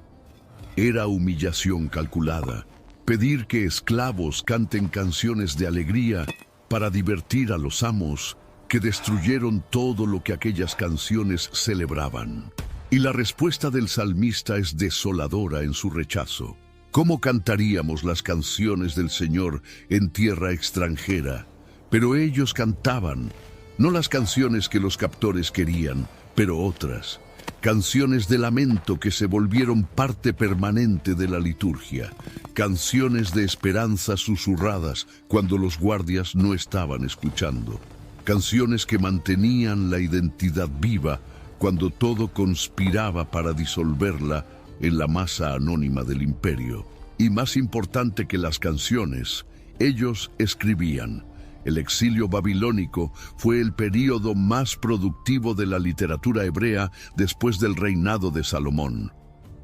Speaker 3: Era humillación calculada, pedir que esclavos canten canciones de alegría para divertir a los amos que destruyeron todo lo que aquellas canciones celebraban. Y la respuesta del salmista es desoladora en su rechazo. ¿Cómo cantaríamos las canciones del Señor en tierra extranjera? Pero ellos cantaban, no las canciones que los captores querían, pero otras. Canciones de lamento que se volvieron parte permanente de la liturgia. Canciones de esperanza susurradas cuando los guardias no estaban escuchando. Canciones que mantenían la identidad viva cuando todo conspiraba para disolverla en la masa anónima del imperio. Y más importante que las canciones, ellos escribían. El exilio babilónico fue el período más productivo de la literatura hebrea después del reinado de Salomón.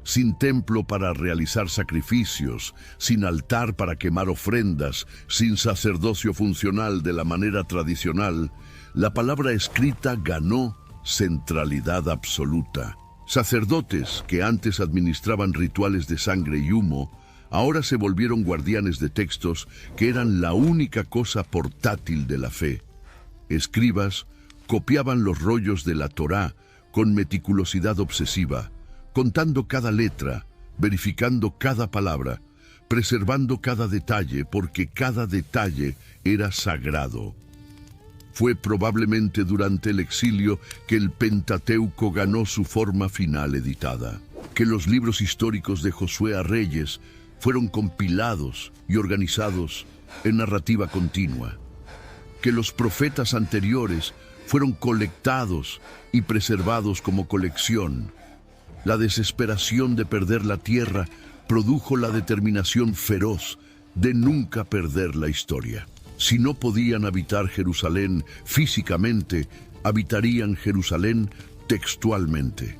Speaker 3: Sin templo para realizar sacrificios, sin altar para quemar ofrendas, sin sacerdocio funcional de la manera tradicional, la palabra escrita ganó centralidad absoluta. Sacerdotes que antes administraban rituales de sangre y humo, ahora se volvieron guardianes de textos que eran la única cosa portátil de la fe. Escribas copiaban los rollos de la Torá con meticulosidad obsesiva, contando cada letra, verificando cada palabra, preservando cada detalle, porque cada detalle era sagrado. Fue probablemente durante el exilio que el Pentateuco ganó su forma final editada, que los libros históricos de Josué a Reyes fueron compilados y organizados en narrativa continua, que los profetas anteriores fueron colectados y preservados como colección. La desesperación de perder la tierra produjo la determinación feroz de nunca perder la historia. Si no podían habitar Jerusalén físicamente, habitarían Jerusalén textualmente.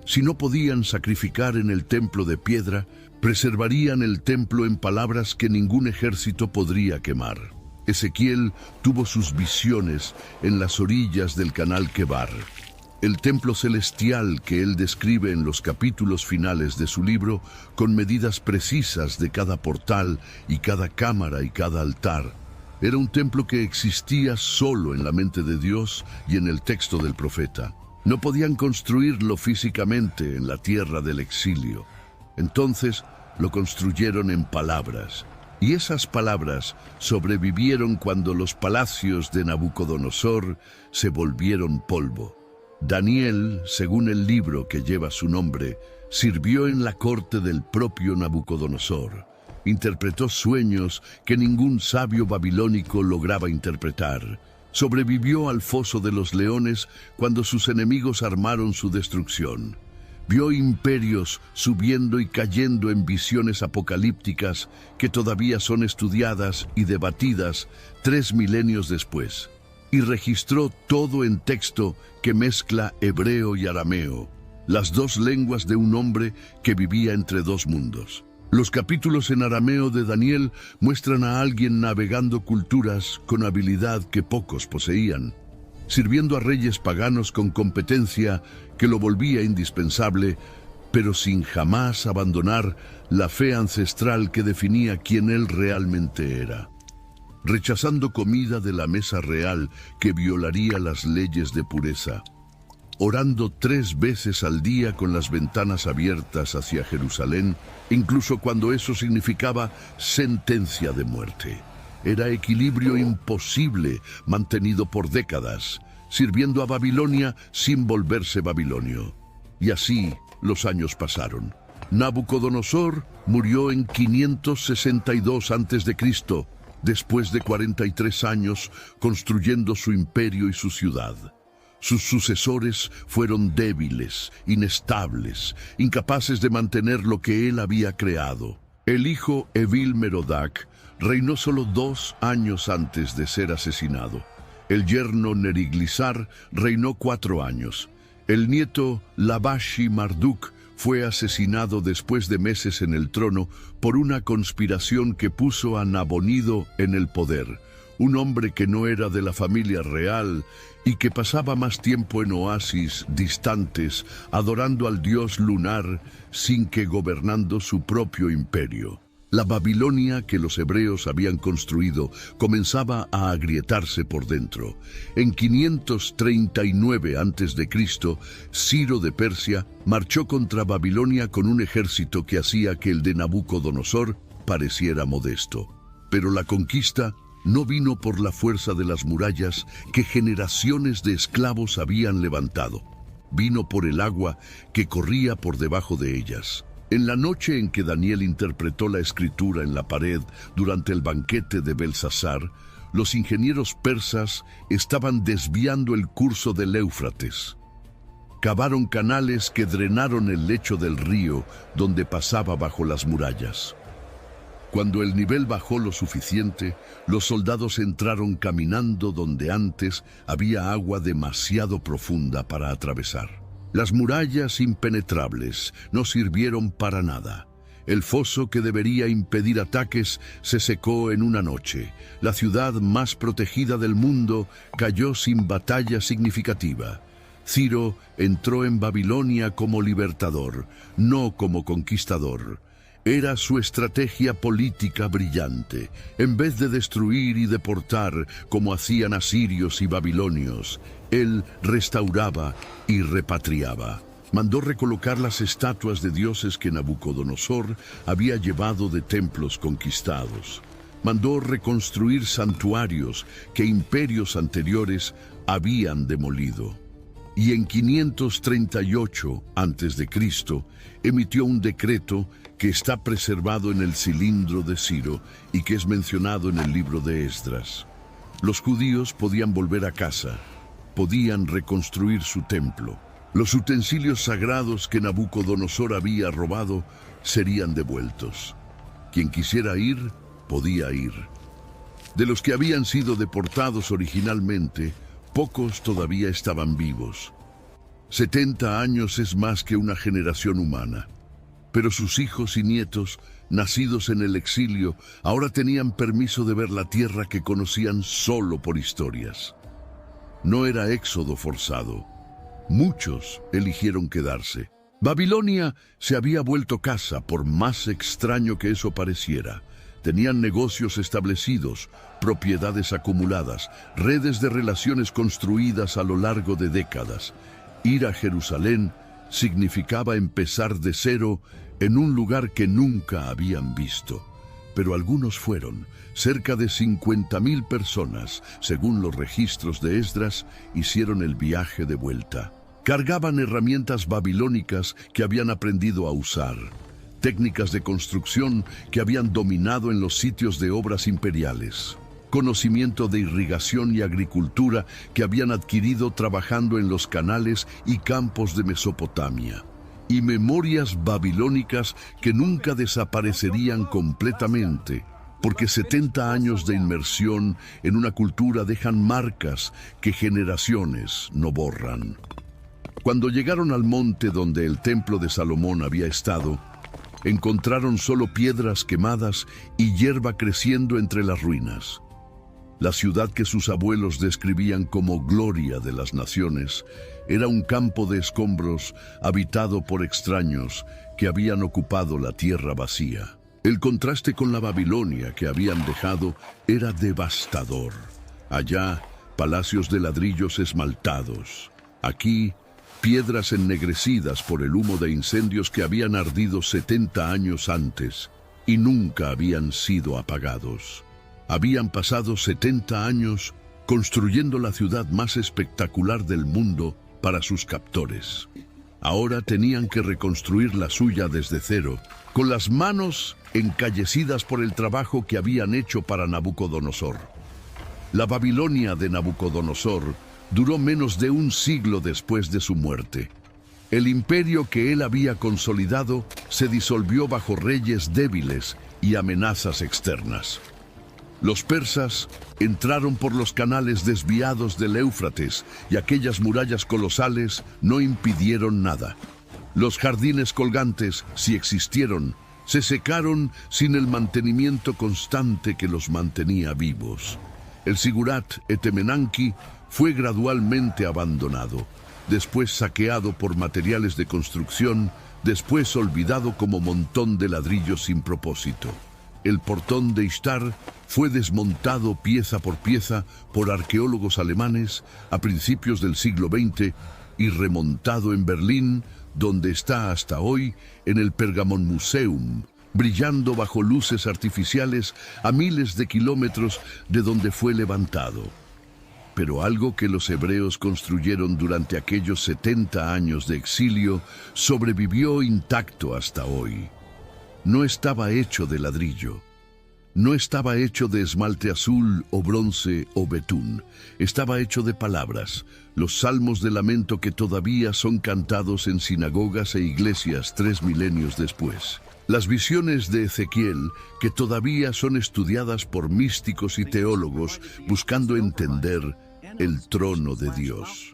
Speaker 3: Si no podían sacrificar en el templo de piedra, preservarían el templo en palabras que ningún ejército podría quemar. Ezequiel tuvo sus visiones en las orillas del canal Quebar. El templo celestial que él describe en los capítulos finales de su libro, con medidas precisas de cada portal y cada cámara y cada altar, era un templo que existía solo en la mente de Dios y en el texto del profeta. No podían construirlo físicamente en la tierra del exilio. Entonces lo construyeron en palabras. Y esas palabras sobrevivieron cuando los palacios de Nabucodonosor se volvieron polvo. Daniel, según el libro que lleva su nombre, sirvió en la corte del propio Nabucodonosor. Interpretó sueños que ningún sabio babilónico lograba interpretar. Sobrevivió al foso de los leones cuando sus enemigos armaron su destrucción. Vio imperios subiendo y cayendo en visiones apocalípticas que todavía son estudiadas y debatidas 3 milenios después. Y registró todo en texto que mezcla hebreo y arameo, las dos lenguas de un hombre que vivía entre dos mundos. Los capítulos en arameo de Daniel muestran a alguien navegando culturas con habilidad que pocos poseían, sirviendo a reyes paganos con competencia que lo volvía indispensable, pero sin jamás abandonar la fe ancestral que definía quién él realmente era. Rechazando comida de la mesa real que violaría las leyes de pureza, orando 3 veces al día con las ventanas abiertas hacia Jerusalén, incluso cuando eso significaba sentencia de muerte. Era equilibrio imposible mantenido por décadas, sirviendo a Babilonia sin volverse babilonio. Y así los años pasaron. Nabucodonosor murió en 562 a.C., después de 43 años construyendo su imperio y su ciudad. Sus sucesores fueron débiles, inestables, incapaces de mantener lo que él había creado. El hijo Evil-Merodach reinó solo 2 años antes de ser asesinado. El yerno Neriglisar reinó 4 años. El nieto Labashi-Marduk fue asesinado después de meses en el trono por una conspiración que puso a Nabonido en el poder, un hombre que no era de la familia real y que pasaba más tiempo en oasis distantes, adorando al dios lunar, sin que gobernando su propio imperio. La Babilonia que los hebreos habían construido comenzaba a agrietarse por dentro. En 539 a.C., Ciro de Persia marchó contra Babilonia con un ejército que hacía que el de Nabucodonosor pareciera modesto. Pero la conquista no vino por la fuerza de las murallas que generaciones de esclavos habían levantado. Vino por el agua que corría por debajo de ellas. En la noche en que Daniel interpretó la escritura en la pared durante el banquete de Belsasar, los ingenieros persas estaban desviando el curso del Éufrates. Cavaron canales que drenaron el lecho del río donde pasaba bajo las murallas. Cuando el nivel bajó lo suficiente, los soldados entraron caminando donde antes había agua demasiado profunda para atravesar. Las murallas impenetrables no sirvieron para nada. El foso que debería impedir ataques se secó en una noche. La ciudad más protegida del mundo cayó sin batalla significativa. Ciro entró en Babilonia como libertador, no como conquistador. Era su estrategia política brillante. En vez de destruir y deportar como hacían asirios y babilonios, él restauraba y repatriaba. Mandó recolocar las estatuas de dioses que Nabucodonosor había llevado de templos conquistados. Mandó reconstruir santuarios que imperios anteriores habían demolido. Y en 538 a.C. emitió un decreto que está preservado en el cilindro de Ciro y que es mencionado en el libro de Esdras. Los judíos podían volver a casa, podían reconstruir su templo. Los utensilios sagrados que Nabucodonosor había robado serían devueltos. Quien quisiera ir, podía ir. De los que habían sido deportados originalmente, pocos todavía estaban vivos. 70 años es más que una generación humana. Pero sus hijos y nietos, nacidos en el exilio, ahora tenían permiso de ver la tierra que conocían solo por historias. No era éxodo forzado. Muchos eligieron quedarse. Babilonia se había vuelto casa, por más extraño que eso pareciera. Tenían negocios establecidos, propiedades acumuladas, redes de relaciones construidas a lo largo de décadas. Ir a Jerusalén significaba empezar de cero en un lugar que nunca habían visto. Pero algunos fueron. Cerca de 50.000 personas, según los registros de Esdras, hicieron el viaje de vuelta. Cargaban herramientas babilónicas que habían aprendido a usar, técnicas de construcción que habían dominado en los sitios de obras imperiales, conocimiento de irrigación y agricultura que habían adquirido trabajando en los canales y campos de Mesopotamia, y memorias babilónicas que nunca desaparecerían completamente, porque 70 años de inmersión en una cultura dejan marcas que generaciones no borran. Cuando llegaron al monte donde el templo de Salomón había estado, encontraron solo piedras quemadas y hierba creciendo entre las ruinas. La ciudad que sus abuelos describían como gloria de las naciones era un campo de escombros habitado por extraños que habían ocupado la tierra vacía. El contraste con la Babilonia que habían dejado era devastador. Allá, palacios de ladrillos esmaltados. Aquí, piedras ennegrecidas por el humo de incendios que habían ardido 70 años antes y nunca habían sido apagados. Habían pasado 70 años construyendo la ciudad más espectacular del mundo para sus captores. Ahora tenían que reconstruir la suya desde cero, con las manos encallecidas por el trabajo que habían hecho para Nabucodonosor. La Babilonia de Nabucodonosor duró menos de un siglo después de su muerte. El imperio que él había consolidado se disolvió bajo reyes débiles y amenazas externas. Los persas entraron por los canales desviados del Éufrates y aquellas murallas colosales no impidieron nada. Los jardines colgantes, si existieron, se secaron sin el mantenimiento constante que los mantenía vivos. El Sigurat Etemenanki fue gradualmente abandonado, después saqueado por materiales de construcción, después olvidado como montón de ladrillos sin propósito. El portón de Ishtar fue desmontado pieza por pieza por arqueólogos alemanes a principios del siglo XX y remontado en Berlín, donde está hasta hoy en el Pergamon Museum, brillando bajo luces artificiales a miles de kilómetros de donde fue levantado. Pero algo que los hebreos construyeron durante aquellos 70 años de exilio sobrevivió intacto hasta hoy. No estaba hecho de ladrillo. No estaba hecho de esmalte azul o bronce o betún. Estaba hecho de palabras, los salmos de lamento que todavía son cantados en sinagogas e iglesias 3 milenios después. Las visiones de Ezequiel, que todavía son estudiadas por místicos y teólogos buscando entender el trono de Dios.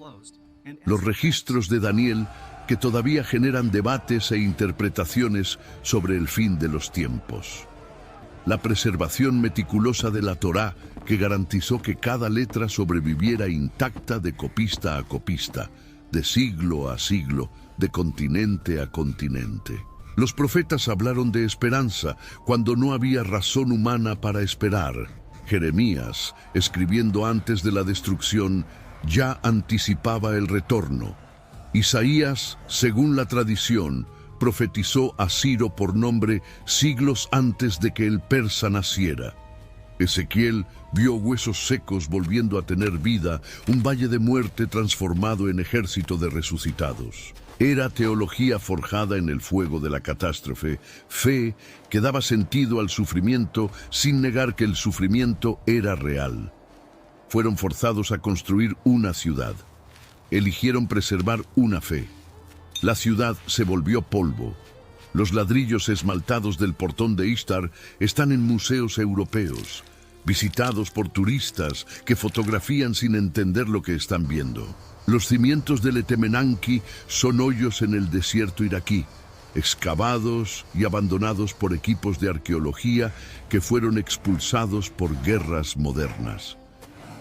Speaker 3: Los registros de Daniel, que todavía generan debates e interpretaciones sobre el fin de los tiempos. La preservación meticulosa de la Torá, que garantizó que cada letra sobreviviera intacta de copista a copista, de siglo a siglo, de continente a continente. Los profetas hablaron de esperanza cuando no había razón humana para esperar. Jeremías, escribiendo antes de la destrucción, ya anticipaba el retorno. Isaías, según la tradición, profetizó a Ciro por nombre siglos antes de que el persa naciera. Ezequiel vio huesos secos volviendo a tener vida, un valle de muerte transformado en ejército de resucitados. Era teología forjada en el fuego de la catástrofe, fe que daba sentido al sufrimiento sin negar que el sufrimiento era real. Fueron forzados a construir una ciudad. Eligieron preservar una fe. La ciudad se volvió polvo. Los ladrillos esmaltados del portón de Ishtar están en museos europeos. visitados por turistas que fotografían sin entender lo que están viendo. Los cimientos del Etemenanki son hoyos en el desierto iraquí, excavados y abandonados por equipos de arqueología que fueron expulsados por guerras modernas.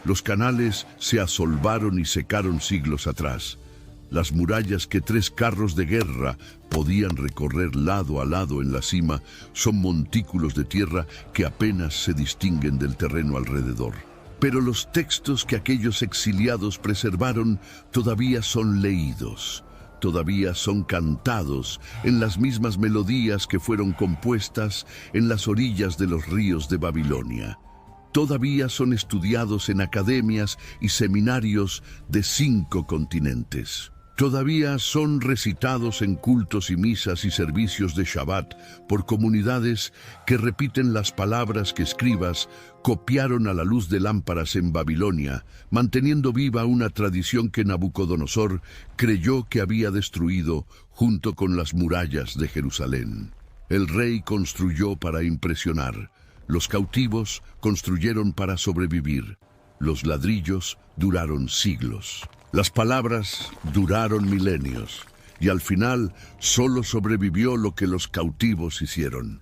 Speaker 3: Los canales se asolvaron y secaron siglos atrás. Las murallas que 3 carros de guerra podían recorrer lado a lado en la cima son montículos de tierra que apenas se distinguen del terreno alrededor. Pero los textos que aquellos exiliados preservaron todavía son leídos, todavía son cantados en las mismas melodías que fueron compuestas en las orillas de los ríos de Babilonia. Todavía son estudiados en academias y seminarios de 5 continentes. Todavía son recitados en cultos y misas y servicios de Shabbat por comunidades que repiten las palabras que escribas copiaron a la luz de lámparas en Babilonia, manteniendo viva una tradición que Nabucodonosor creyó que había destruido junto con las murallas de Jerusalén. El rey construyó para impresionar. Los cautivos construyeron para sobrevivir. Los ladrillos duraron siglos. Las palabras duraron milenios. Y al final solo sobrevivió lo que los cautivos hicieron.